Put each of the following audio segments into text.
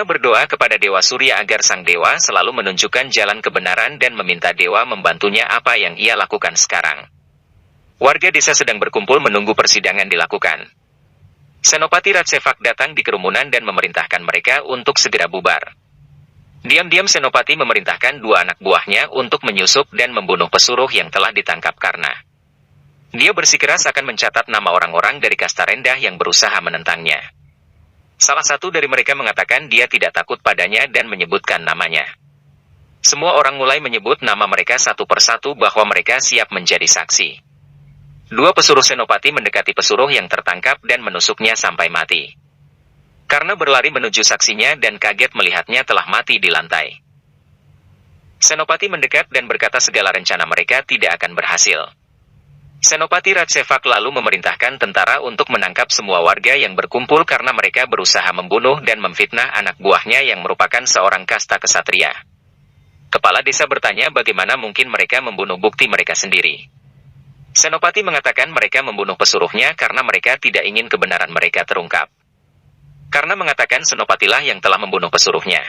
Berdoa kepada Dewa Surya agar sang dewa selalu menunjukkan jalan kebenaran dan meminta dewa membantunya apa yang ia lakukan sekarang. Warga desa sedang berkumpul menunggu persidangan dilakukan. Senopati Ratsefak datang di kerumunan dan memerintahkan mereka untuk segera bubar. Diam-diam Senopati memerintahkan dua anak buahnya untuk menyusup dan membunuh pesuruh yang telah ditangkap karena dia bersikeras akan mencatat nama orang-orang dari kasta rendah yang berusaha menentangnya. Salah satu dari mereka mengatakan dia tidak takut padanya dan menyebutkan namanya. Semua orang mulai menyebut nama mereka satu persatu bahwa mereka siap menjadi saksi. Dua pesuruh Senopati mendekati pesuruh yang tertangkap dan menusuknya sampai mati. Karena berlari menuju saksinya dan kaget melihatnya telah mati di lantai. Senopati mendekat dan berkata segala rencana mereka tidak akan berhasil. Senopati Ratsefak lalu memerintahkan tentara untuk menangkap semua warga yang berkumpul karena mereka berusaha membunuh dan memfitnah anak buahnya yang merupakan seorang kasta kesatria. Kepala desa bertanya bagaimana mungkin mereka membunuh bukti mereka sendiri. Senopati mengatakan mereka membunuh pesuruhnya karena mereka tidak ingin kebenaran mereka terungkap. Karena mengatakan Senopatilah yang telah membunuh pesuruhnya.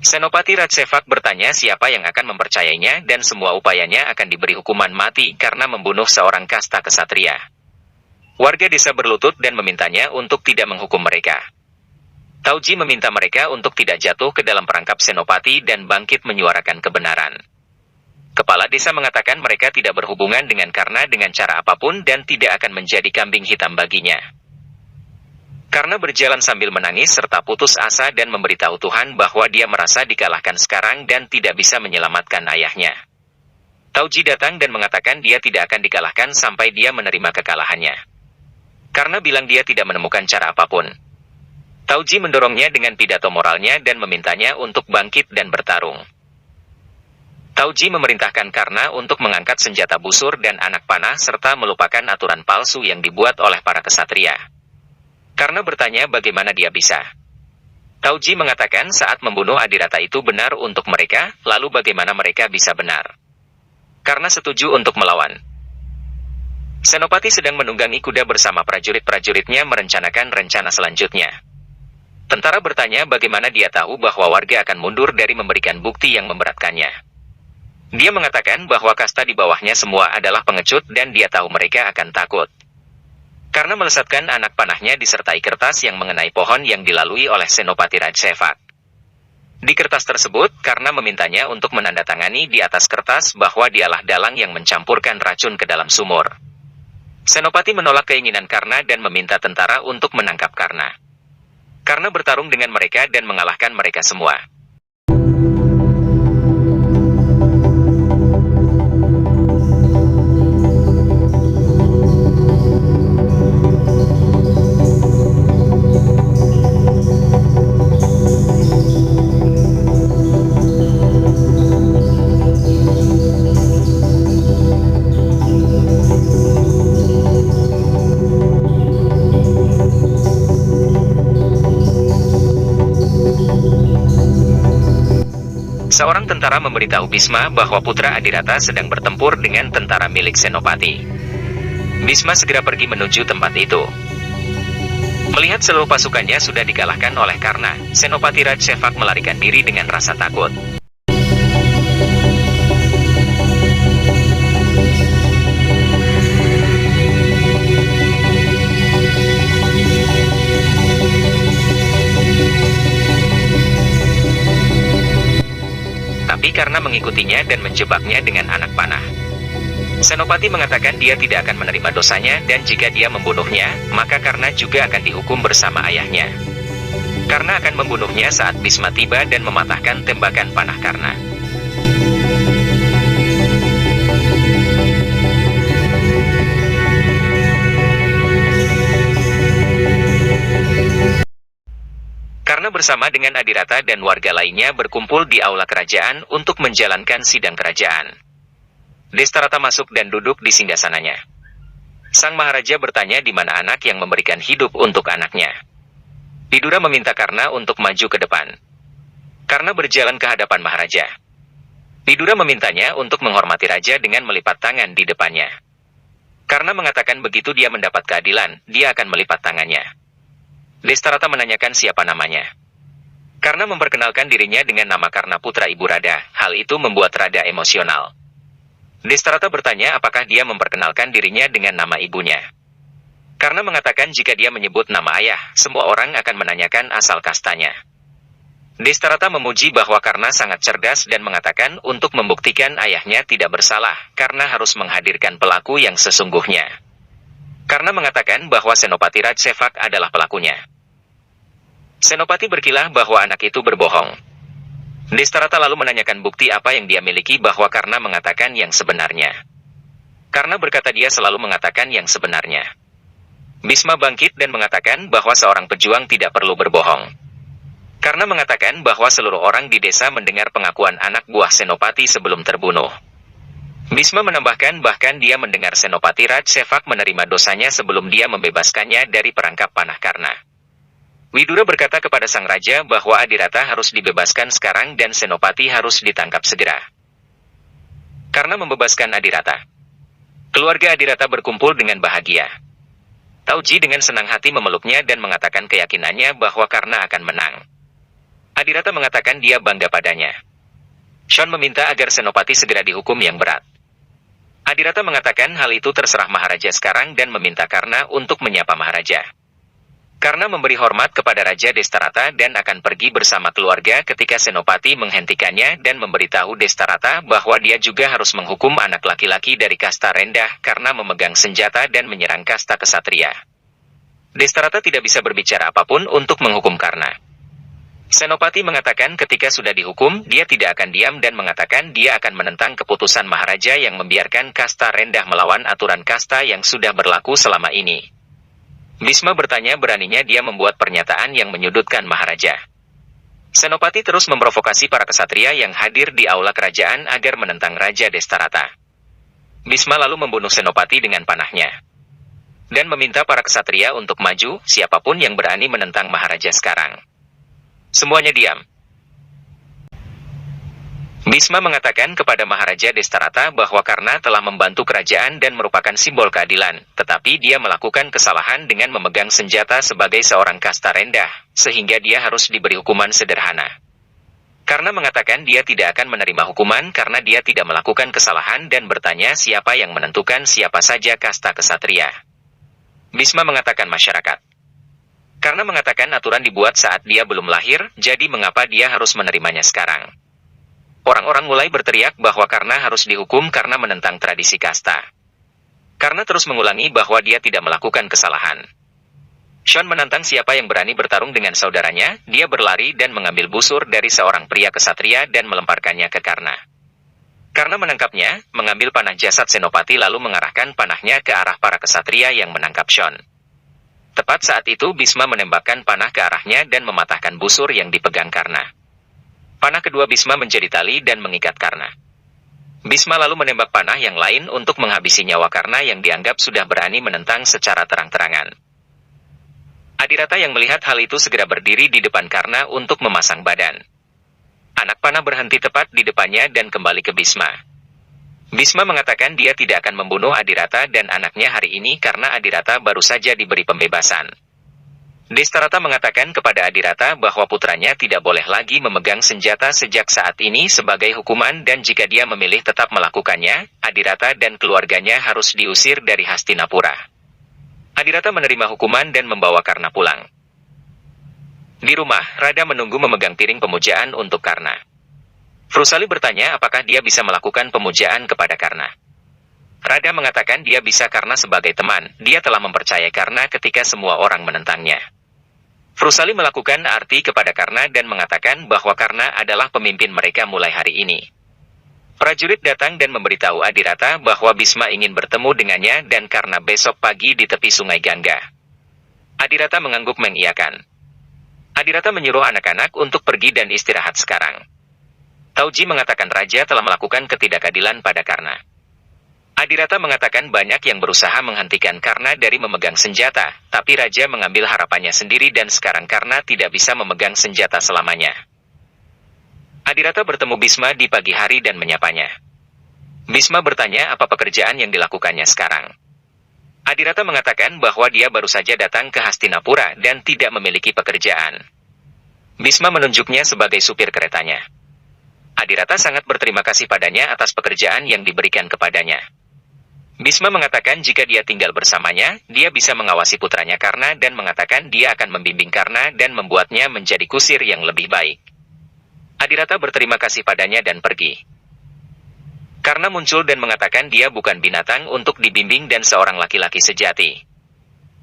Senopati Ratsefak bertanya siapa yang akan mempercayainya dan semua upayanya akan diberi hukuman mati karena membunuh seorang kasta kesatria. Warga desa berlutut dan memintanya untuk tidak menghukum mereka. Tauji meminta mereka untuk tidak jatuh ke dalam perangkap Senopati dan bangkit menyuarakan kebenaran. Kepala desa mengatakan mereka tidak berhubungan dengan Karna dengan cara apapun dan tidak akan menjadi kambing hitam baginya. Karena berjalan sambil menangis serta putus asa dan memberitahu Tuhan bahwa dia merasa dikalahkan sekarang dan tidak bisa menyelamatkan ayahnya. Tauji datang dan mengatakan dia tidak akan dikalahkan sampai dia menerima kekalahannya. Karena bilang dia tidak menemukan cara apapun. Tauji mendorongnya dengan pidato moralnya dan memintanya untuk bangkit dan bertarung. Tauji memerintahkan Karna untuk mengangkat senjata busur dan anak panah serta melupakan aturan palsu yang dibuat oleh para kesatria. Karena bertanya bagaimana dia bisa. Tauji mengatakan saat membunuh Adirata itu benar untuk mereka, lalu bagaimana mereka bisa benar. Karena setuju untuk melawan. Senopati sedang menunggangi kuda bersama prajurit-prajuritnya merencanakan rencana selanjutnya. Tentara bertanya bagaimana dia tahu bahwa warga akan mundur dari memberikan bukti yang memberatkannya. Dia mengatakan bahwa kasta di bawahnya semua adalah pengecut dan dia tahu mereka akan takut. Karena melesatkan anak panahnya disertai kertas yang mengenai pohon yang dilalui oleh Senopati Ratsefak. Di kertas tersebut, Karna memintanya untuk menandatangani di atas kertas bahwa dialah dalang yang mencampurkan racun ke dalam sumur. Senopati menolak keinginan Karna dan meminta tentara untuk menangkap Karna. Karna bertarung dengan mereka dan mengalahkan mereka semua. Seorang tentara memberitahu Bisma bahwa putra Adirata sedang bertempur dengan tentara milik Senopati. Bisma segera pergi menuju tempat itu. Melihat seluruh pasukannya sudah dikalahkan oleh Karna, Senopati Ratsefak melarikan diri dengan rasa takut. Tapi Karna mengikutinya dan menjebaknya dengan anak panah. Senopati mengatakan dia tidak akan menerima dosanya dan jika dia membunuhnya, maka Karna juga akan dihukum bersama ayahnya. Karna akan membunuhnya saat Bisma tiba dan mematahkan tembakan panah Karna. Karna bersama dengan Adirata dan warga lainnya berkumpul di aula kerajaan untuk menjalankan sidang kerajaan. Destarata masuk dan duduk di singgasananya. Sang Maharaja bertanya di mana anak yang memberikan hidup untuk anaknya. Vidura meminta Karna untuk maju ke depan. Karna berjalan ke hadapan Maharaja. Vidura memintanya untuk menghormati Raja dengan melipat tangan di depannya. Karna mengatakan begitu dia mendapat keadilan, dia akan melipat tangannya. Destarata menanyakan siapa namanya. Karna memperkenalkan dirinya dengan nama Karna putra Ibu Radha, hal itu membuat Radha emosional. Destarata bertanya apakah dia memperkenalkan dirinya dengan nama ibunya. Karna mengatakan jika dia menyebut nama ayah, semua orang akan menanyakan asal kastanya. Destarata memuji bahwa Karna sangat cerdas dan mengatakan untuk membuktikan ayahnya tidak bersalah, Karna harus menghadirkan pelaku yang sesungguhnya. Karna mengatakan bahwa Senopati Rajsevak adalah pelakunya. Senopati berkilah bahwa anak itu berbohong. Destarata lalu menanyakan bukti apa yang dia miliki bahwa Karna mengatakan yang sebenarnya. Karna berkata dia selalu mengatakan yang sebenarnya. Bisma bangkit dan mengatakan bahwa seorang pejuang tidak perlu berbohong. Karna mengatakan bahwa seluruh orang di desa mendengar pengakuan anak buah Senopati sebelum terbunuh. Bisma menambahkan bahkan dia mendengar Senopati Rajsevak menerima dosanya sebelum dia membebaskannya dari perangkap panah Karna. Widura berkata kepada sang raja bahwa Adirata harus dibebaskan sekarang dan Senopati harus ditangkap segera. Karena membebaskan Adirata, keluarga Adirata berkumpul dengan bahagia. Tauji dengan senang hati memeluknya dan mengatakan keyakinannya bahwa Karna akan menang. Adirata mengatakan dia bangga padanya. Sean meminta agar Senopati segera dihukum yang berat. Adirata mengatakan hal itu terserah Maharaja sekarang dan meminta Karna untuk menyapa Maharaja. Karna memberi hormat kepada Raja Destarata dan akan pergi bersama keluarga ketika Senopati menghentikannya dan memberitahu Destarata bahwa dia juga harus menghukum anak laki-laki dari kasta rendah karena memegang senjata dan menyerang kasta kesatria. Destarata tidak bisa berbicara apapun untuk menghukum Karna. Senopati mengatakan ketika sudah dihukum, dia tidak akan diam dan mengatakan dia akan menentang keputusan Maharaja yang membiarkan kasta rendah melawan aturan kasta yang sudah berlaku selama ini. Bisma bertanya beraninya dia membuat pernyataan yang menyudutkan Maharaja. Senopati terus memprovokasi para kesatria yang hadir di aula kerajaan agar menentang Raja Destarata. Bisma lalu membunuh Senopati dengan panahnya. Dan meminta para kesatria untuk maju, siapapun yang berani menentang Maharaja sekarang. Semuanya diam. Bisma mengatakan kepada Maharaja Destarata bahwa Karna telah membantu kerajaan dan merupakan simbol keadilan, tetapi dia melakukan kesalahan dengan memegang senjata sebagai seorang kasta rendah, sehingga dia harus diberi hukuman sederhana. Karna mengatakan dia tidak akan menerima hukuman karena dia tidak melakukan kesalahan dan bertanya siapa yang menentukan siapa saja kasta kesatria. Bisma mengatakan masyarakat. Karna mengatakan aturan dibuat saat dia belum lahir, jadi mengapa dia harus menerimanya sekarang? Orang-orang mulai berteriak bahwa Karna harus dihukum karena menentang tradisi kasta. Karna terus mengulangi bahwa dia tidak melakukan kesalahan. Sean menantang siapa yang berani bertarung dengan saudaranya, dia berlari dan mengambil busur dari seorang pria kesatria dan melemparkannya ke Karna. Karna menangkapnya, mengambil panah jasad Senopati lalu mengarahkan panahnya ke arah para kesatria yang menangkap Sean. Tepat saat itu Bisma menembakkan panah ke arahnya dan mematahkan busur yang dipegang Karna. Panah kedua Bisma menjadi tali dan mengikat Karna. Bisma lalu menembak panah yang lain untuk menghabisi nyawa Karna yang dianggap sudah berani menentang secara terang-terangan. Adirata yang melihat hal itu segera berdiri di depan Karna untuk memasang badan. Anak panah berhenti tepat di depannya dan kembali ke Bisma. Bisma mengatakan dia tidak akan membunuh Adirata dan anaknya hari ini karena Adirata baru saja diberi pembebasan. Destarata mengatakan kepada Adirata bahwa putranya tidak boleh lagi memegang senjata sejak saat ini sebagai hukuman dan jika dia memilih tetap melakukannya, Adirata dan keluarganya harus diusir dari Hastinapura. Adirata menerima hukuman dan membawa Karna pulang. Di rumah, Radha menunggu memegang piring pemujaan untuk Karna. Frusali bertanya apakah dia bisa melakukan pemujaan kepada Karna. Radha mengatakan dia bisa karena sebagai teman, dia telah mempercayai Karna ketika semua orang menentangnya. Frusali melakukan arti kepada Karna dan mengatakan bahwa Karna adalah pemimpin mereka mulai hari ini. Prajurit datang dan memberitahu Adirata bahwa Bisma ingin bertemu dengannya dan Karna besok pagi di tepi sungai Gangga. Adirata mengangguk mengiyakan. Adirata menyuruh anak-anak untuk pergi dan istirahat sekarang. Tauji mengatakan Raja telah melakukan ketidakadilan pada Karna. Adirata mengatakan banyak yang berusaha menghentikan Karna dari memegang senjata, tapi Raja mengambil harapannya sendiri dan sekarang Karna tidak bisa memegang senjata selamanya. Adirata bertemu Bisma di pagi hari dan menyapanya. Bisma bertanya apa pekerjaan yang dilakukannya sekarang. Adirata mengatakan bahwa dia baru saja datang ke Hastinapura dan tidak memiliki pekerjaan. Bisma menunjuknya sebagai supir keretanya. Adirata sangat berterima kasih padanya atas pekerjaan yang diberikan kepadanya. Bisma mengatakan jika dia tinggal bersamanya, dia bisa mengawasi putranya Karna dan mengatakan dia akan membimbing Karna dan membuatnya menjadi kusir yang lebih baik. Adirata berterima kasih padanya dan pergi. Karna muncul dan mengatakan dia bukan binatang untuk dibimbing dan seorang laki-laki sejati.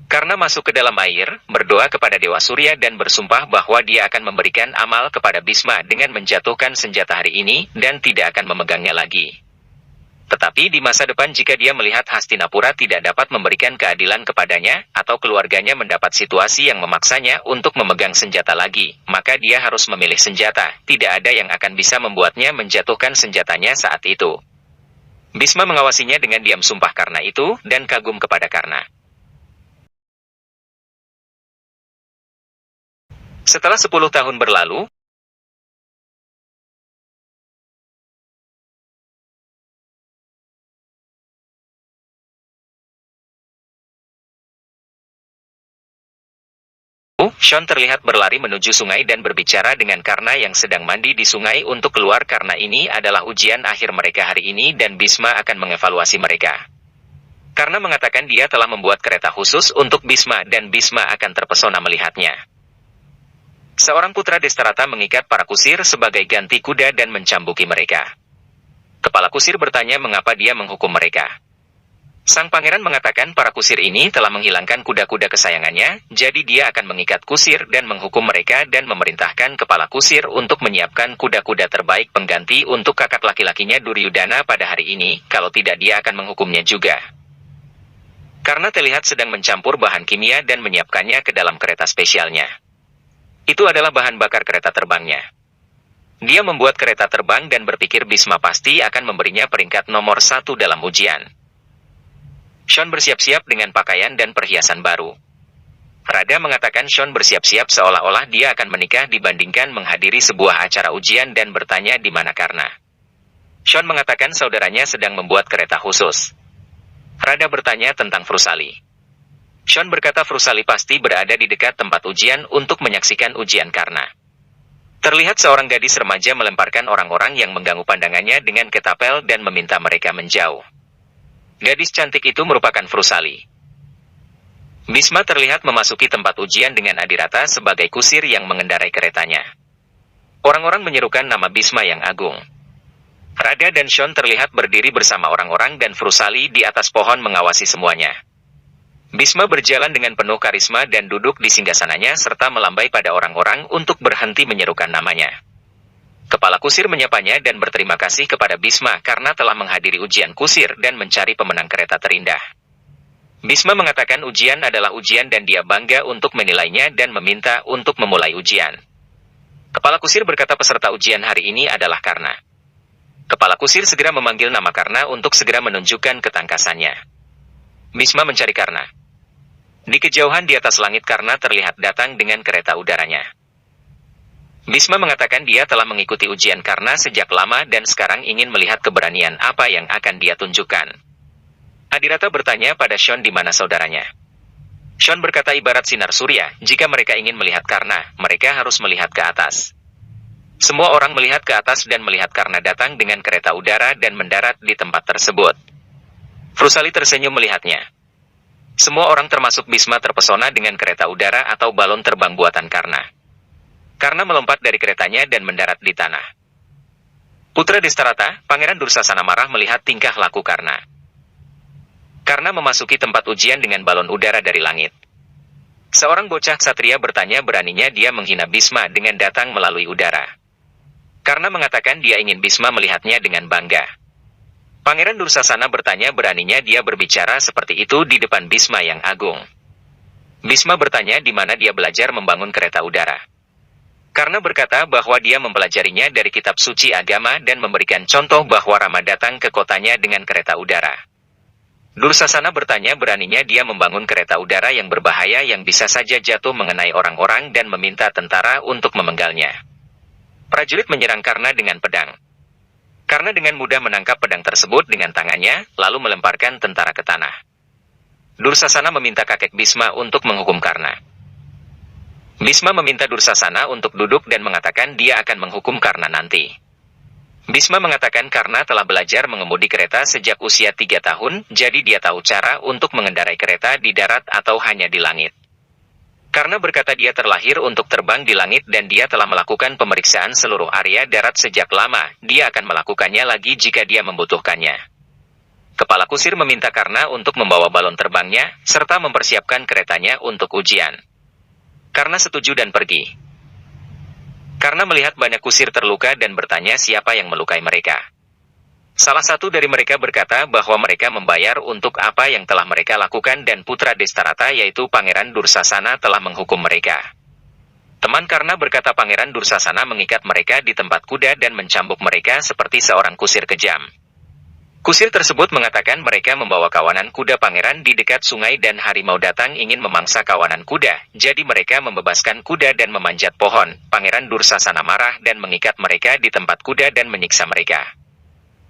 Karna masuk ke dalam air, berdoa kepada Dewa Surya dan bersumpah bahwa dia akan memberikan amal kepada Bisma dengan menjatuhkan senjata hari ini dan tidak akan memegangnya lagi. Tetapi di masa depan jika dia melihat Hastinapura tidak dapat memberikan keadilan kepadanya, atau keluarganya mendapat situasi yang memaksanya untuk memegang senjata lagi, maka dia harus memilih senjata. Tidak ada yang akan bisa membuatnya menjatuhkan senjatanya saat itu. Bisma mengawasinya dengan diam sumpah Karna itu, dan kagum kepada Karna. Setelah 10 tahun berlalu, Sean terlihat berlari menuju sungai dan berbicara dengan Karna yang sedang mandi di sungai untuk keluar karena ini adalah ujian akhir mereka hari ini dan Bisma akan mengevaluasi mereka. Karna mengatakan dia telah membuat kereta khusus untuk Bisma dan Bisma akan terpesona melihatnya. Seorang putra Destarata mengikat para kusir sebagai ganti kuda dan mencambuki mereka. Kepala kusir bertanya mengapa dia menghukum mereka. Sang pangeran mengatakan para kusir ini telah menghilangkan kuda-kuda kesayangannya, jadi dia akan mengikat kusir dan menghukum mereka dan memerintahkan kepala kusir untuk menyiapkan kuda-kuda terbaik pengganti untuk kakak laki-lakinya Duryudana pada hari ini, kalau tidak dia akan menghukumnya juga. Karena terlihat sedang mencampur bahan kimia dan menyiapkannya ke dalam kereta spesialnya. Itu adalah bahan bakar kereta terbangnya. Dia membuat kereta terbang dan berpikir Bisma pasti akan memberinya peringkat nomor 1 dalam ujian. Sean bersiap-siap dengan pakaian dan perhiasan baru. Rada mengatakan Sean bersiap-siap seolah-olah dia akan menikah dibandingkan menghadiri sebuah acara ujian dan bertanya di mana Karna. Sean mengatakan saudaranya sedang membuat kereta khusus. Rada bertanya tentang Frusali. Sean berkata Frusali pasti berada di dekat tempat ujian untuk menyaksikan ujian Karna. Terlihat seorang gadis remaja melemparkan orang-orang yang mengganggu pandangannya dengan ketapel dan meminta mereka menjauh. Gadis cantik itu merupakan Frusali. Bisma terlihat memasuki tempat ujian dengan Adirata sebagai kusir yang mengendarai keretanya. Orang-orang menyerukan nama Bisma yang agung. Rada dan Sean terlihat berdiri bersama orang-orang dan Frusali di atas pohon mengawasi semuanya. Bisma berjalan dengan penuh karisma dan duduk di singgasananya serta melambai pada orang-orang untuk berhenti menyerukan namanya. Kepala kusir menyapanya dan berterima kasih kepada Bisma karena telah menghadiri ujian kusir dan mencari pemenang kereta terindah. Bisma mengatakan ujian adalah ujian dan dia bangga untuk menilainya dan meminta untuk memulai ujian. Kepala kusir berkata peserta ujian hari ini adalah Karna. Kepala kusir segera memanggil nama Karna untuk segera menunjukkan ketangkasannya. Bisma mencari Karna. Di kejauhan di atas langit Karna terlihat datang dengan kereta udaranya. Bisma mengatakan dia telah mengikuti ujian Karna sejak lama dan sekarang ingin melihat keberanian apa yang akan dia tunjukkan. Adirata bertanya pada Sean di mana saudaranya. Sean berkata ibarat sinar surya, jika mereka ingin melihat Karna, mereka harus melihat ke atas. Semua orang melihat ke atas dan melihat Karna datang dengan kereta udara dan mendarat di tempat tersebut. Frusali tersenyum melihatnya. Semua orang termasuk Bisma terpesona dengan kereta udara atau balon terbang buatan Karna. Karna melompat dari keretanya dan mendarat di tanah. Putra Destarata, Pangeran Dursasana marah melihat tingkah laku Karna. Karna memasuki tempat ujian dengan balon udara dari langit. Seorang bocah ksatria bertanya beraninya dia menghina Bisma dengan datang melalui udara. Karna mengatakan dia ingin Bisma melihatnya dengan bangga. Pangeran Dursasana bertanya beraninya dia berbicara seperti itu di depan Bisma yang agung. Bisma bertanya di mana dia belajar membangun kereta udara. Karna berkata bahwa dia mempelajarinya dari kitab suci agama dan memberikan contoh bahwa Rama datang ke kotanya dengan kereta udara. Dursasana bertanya beraninya dia membangun kereta udara yang berbahaya yang bisa saja jatuh mengenai orang-orang dan meminta tentara untuk memenggalnya. Prajurit menyerang Karna dengan pedang. Karna dengan mudah menangkap pedang tersebut dengan tangannya, lalu melemparkan tentara ke tanah. Dursasana meminta kakek Bisma untuk menghukum Karna. Bhisma meminta Dursasana untuk duduk dan mengatakan dia akan menghukum Karna nanti. Bhisma mengatakan karena telah belajar mengemudi kereta sejak usia 3 tahun, jadi dia tahu cara untuk mengendarai kereta di darat atau hanya di langit. Karena berkata dia terlahir untuk terbang di langit dan dia telah melakukan pemeriksaan seluruh area darat sejak lama, dia akan melakukannya lagi jika dia membutuhkannya. Kepala kusir meminta Karna untuk membawa balon terbangnya, serta mempersiapkan keretanya untuk ujian. Karna setuju dan pergi. Karna melihat banyak kusir terluka dan bertanya siapa yang melukai mereka. Salah satu dari mereka berkata bahwa mereka membayar untuk apa yang telah mereka lakukan dan putra Destarata yaitu Pangeran Dursasana telah menghukum mereka. Teman Karna berkata Pangeran Dursasana mengikat mereka di tempat kuda dan mencambuk mereka seperti seorang kusir kejam. Kusir tersebut mengatakan mereka membawa kawanan kuda pangeran di dekat sungai dan harimau datang ingin memangsa kawanan kuda, jadi mereka membebaskan kuda dan memanjat pohon. Pangeran Dursasana marah dan mengikat mereka di tempat kuda dan menyiksa mereka.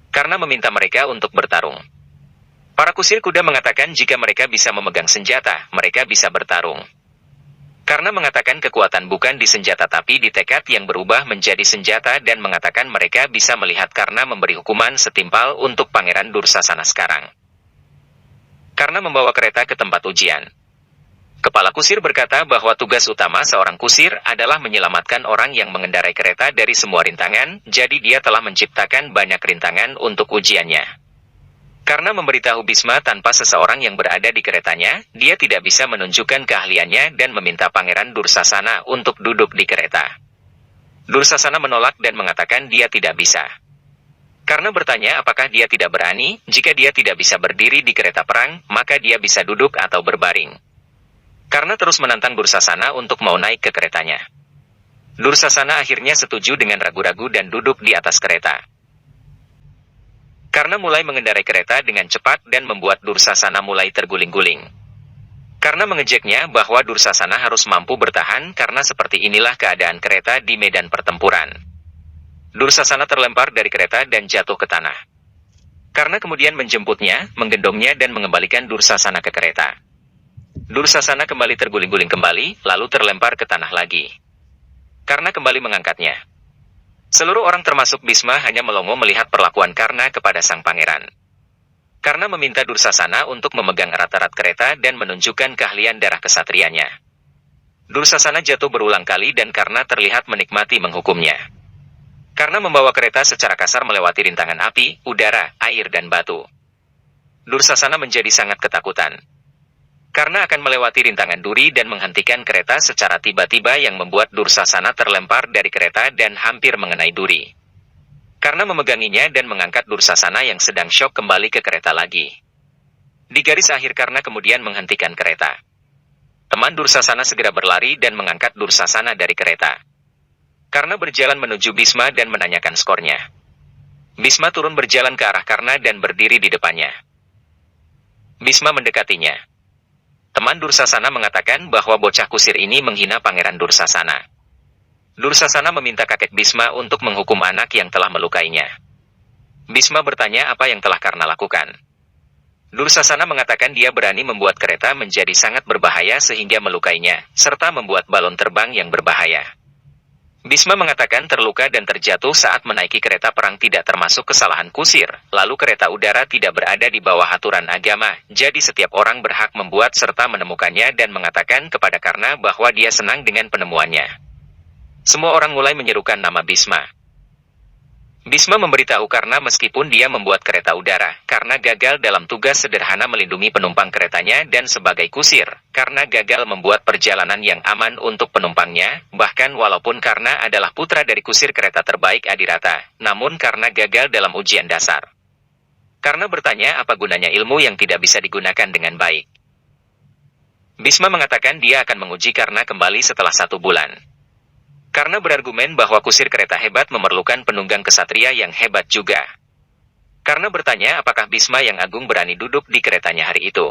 Karena meminta mereka untuk bertarung. Para kusir kuda mengatakan jika mereka bisa memegang senjata, mereka bisa bertarung. Karena mengatakan kekuatan bukan di senjata tapi di tekad yang berubah menjadi senjata dan mengatakan mereka bisa melihat karena memberi hukuman setimpal untuk Pangeran Dursasana sekarang. Karena membawa kereta ke tempat ujian. Kepala kusir berkata bahwa tugas utama seorang kusir adalah menyelamatkan orang yang mengendarai kereta dari semua rintangan, jadi dia telah menciptakan banyak rintangan untuk ujiannya. Karena memberitahu Bhisma tanpa seseorang yang berada di keretanya, dia tidak bisa menunjukkan keahliannya dan meminta Pangeran Dursasana untuk duduk di kereta. Dursasana menolak dan mengatakan dia tidak bisa. Karena bertanya apakah dia tidak berani, jika dia tidak bisa berdiri di kereta perang, maka dia bisa duduk atau berbaring. Karena terus menantang Dursasana untuk mau naik ke keretanya. Dursasana akhirnya setuju dengan ragu-ragu dan duduk di atas kereta. Karena mulai mengendarai kereta dengan cepat dan membuat Dursasana mulai terguling-guling. Karena mengejeknya bahwa Dursasana harus mampu bertahan karena seperti inilah keadaan kereta di medan pertempuran. Dursasana terlempar dari kereta dan jatuh ke tanah. Karena kemudian menjemputnya, menggendongnya dan mengembalikan Dursasana ke kereta. Dursasana kembali terguling-guling kembali, lalu terlempar ke tanah lagi. Karna kembali mengangkatnya. Seluruh orang termasuk Bhisma hanya melongo melihat perlakuan Karna kepada sang pangeran. Karna meminta Dursasana untuk memegang erat-erat kereta dan menunjukkan keahlian darah kesatrianya. Dursasana jatuh berulang kali dan Karna terlihat menikmati menghukumnya. Karna membawa kereta secara kasar melewati rintangan api, udara, air dan batu. Dursasana menjadi sangat ketakutan. Karena akan melewati rintangan duri dan menghentikan kereta secara tiba-tiba yang membuat Dursasana terlempar dari kereta dan hampir mengenai duri. Karena memeganginya dan mengangkat Dursasana yang sedang syok kembali ke kereta lagi. Di garis akhir Karna kemudian menghentikan kereta. Teman Dursasana segera berlari dan mengangkat Dursasana dari kereta. Karna berjalan menuju Bhisma dan menanyakan skornya. Bhisma turun berjalan ke arah Karna dan berdiri di depannya. Bhisma mendekatinya. Teman Dursasana mengatakan bahwa bocah kusir ini menghina Pangeran Dursasana. Dursasana meminta kakek Bhisma untuk menghukum anak yang telah melukainya. Bhisma bertanya apa yang telah Karna lakukan. Dursasana mengatakan dia berani membuat kereta menjadi sangat berbahaya sehingga melukainya, serta membuat balon terbang yang berbahaya. Bhisma mengatakan terluka dan terjatuh saat menaiki kereta perang tidak termasuk kesalahan kusir, lalu kereta udara tidak berada di bawah aturan agama, jadi setiap orang berhak membuat serta menemukannya dan mengatakan kepada Karna bahwa dia senang dengan penemuannya. Semua orang mulai menyerukan nama Bhisma. Bhisma memberitahu Karna meskipun dia membuat kereta udara, karena gagal dalam tugas sederhana melindungi penumpang keretanya dan sebagai kusir, karena gagal membuat perjalanan yang aman untuk penumpangnya, bahkan walaupun Karna adalah putra dari kusir kereta terbaik Adirata, namun karena gagal dalam ujian dasar. Karna bertanya apa gunanya ilmu yang tidak bisa digunakan dengan baik. Bhisma mengatakan dia akan menguji Karna kembali setelah 1 bulan. Karna berargumen bahwa kusir kereta hebat memerlukan penunggang kesatria yang hebat juga. Karna bertanya apakah Bhisma yang agung berani duduk di keretanya hari itu.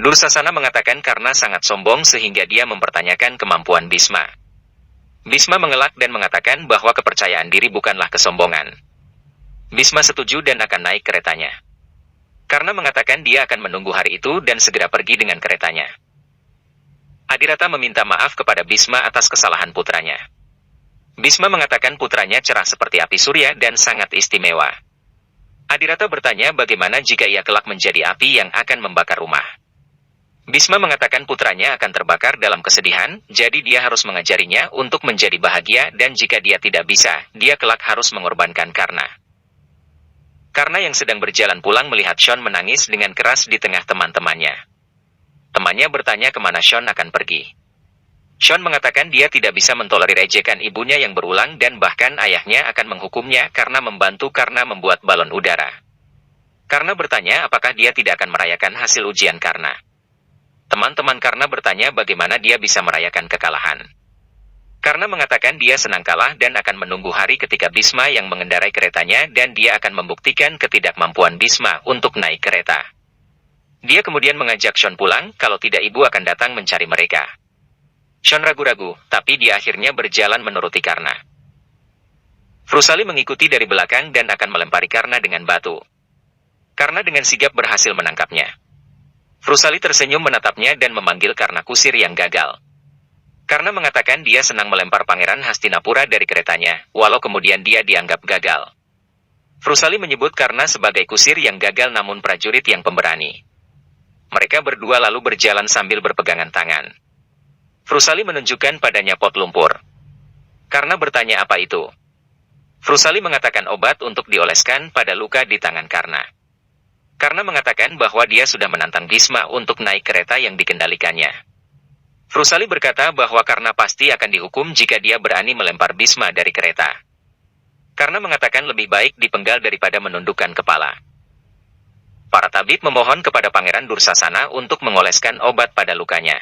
Dursasana mengatakan Karna sangat sombong sehingga dia mempertanyakan kemampuan Bhisma. Bhisma mengelak dan mengatakan bahwa kepercayaan diri bukanlah kesombongan. Bhisma setuju dan akan naik keretanya. Karna mengatakan dia akan menunggu hari itu dan segera pergi dengan keretanya. Adirata meminta maaf kepada Bisma atas kesalahan putranya. Bisma mengatakan putranya cerah seperti api surya dan sangat istimewa. Adirata bertanya bagaimana jika ia kelak menjadi api yang akan membakar rumah. Bisma mengatakan putranya akan terbakar dalam kesedihan, jadi dia harus mengajarinya untuk menjadi bahagia dan jika dia tidak bisa, dia kelak harus mengorbankan Karna. Karna yang sedang berjalan pulang melihat Sean menangis dengan keras di tengah teman-temannya. Temannya bertanya kemana Sean akan pergi. Sean mengatakan dia tidak bisa mentolerir ejekan ibunya yang berulang dan bahkan ayahnya akan menghukumnya karena membantu Karna membuat balon udara. Karna bertanya apakah dia tidak akan merayakan hasil ujian Karna. Teman-teman Karna bertanya bagaimana dia bisa merayakan kekalahan. Karna mengatakan dia senang kalah dan akan menunggu hari ketika Bisma yang mengendarai keretanya dan dia akan membuktikan ketidakmampuan Bisma untuk naik kereta. Dia kemudian mengajak Sean pulang, kalau tidak ibu akan datang mencari mereka. Sean ragu-ragu, tapi dia akhirnya berjalan menuruti Karna. Frusali mengikuti dari belakang dan akan melempari Karna dengan batu. Karna dengan sigap berhasil menangkapnya. Frusali tersenyum menatapnya dan memanggil Karna kusir yang gagal. Karna mengatakan dia senang melempar Pangeran Hastinapura dari keretanya, walau kemudian dia dianggap gagal. Frusali menyebut Karna sebagai kusir yang gagal namun prajurit yang pemberani. Mereka berdua lalu berjalan sambil berpegangan tangan. Frusali menunjukkan padanya pot lumpur. Karna bertanya apa itu. Frusali mengatakan obat untuk dioleskan pada luka di tangan Karna. Karna mengatakan bahwa dia sudah menantang Bisma untuk naik kereta yang dikendalikannya. Frusali berkata bahwa Karna pasti akan dihukum jika dia berani melempar Bisma dari kereta. Karna mengatakan lebih baik dipenggal daripada menundukkan kepala. Para tabib memohon kepada Pangeran Dursasana untuk mengoleskan obat pada lukanya.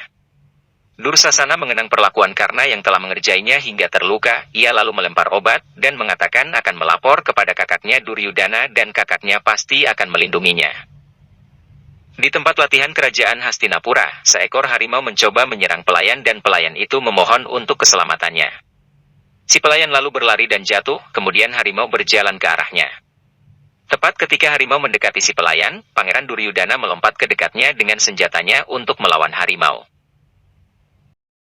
Dursasana mengenang perlakuan Karna yang telah mengerjainya hingga terluka, ia lalu melempar obat, dan mengatakan akan melapor kepada kakaknya Duryudana dan kakaknya pasti akan melindunginya. Di tempat latihan kerajaan Hastinapura, seekor harimau mencoba menyerang pelayan dan pelayan itu memohon untuk keselamatannya. Si pelayan lalu berlari dan jatuh, kemudian harimau berjalan ke arahnya. Tepat ketika harimau mendekati si pelayan, Pangeran Duryudana melompat ke dekatnya dengan senjatanya untuk melawan harimau.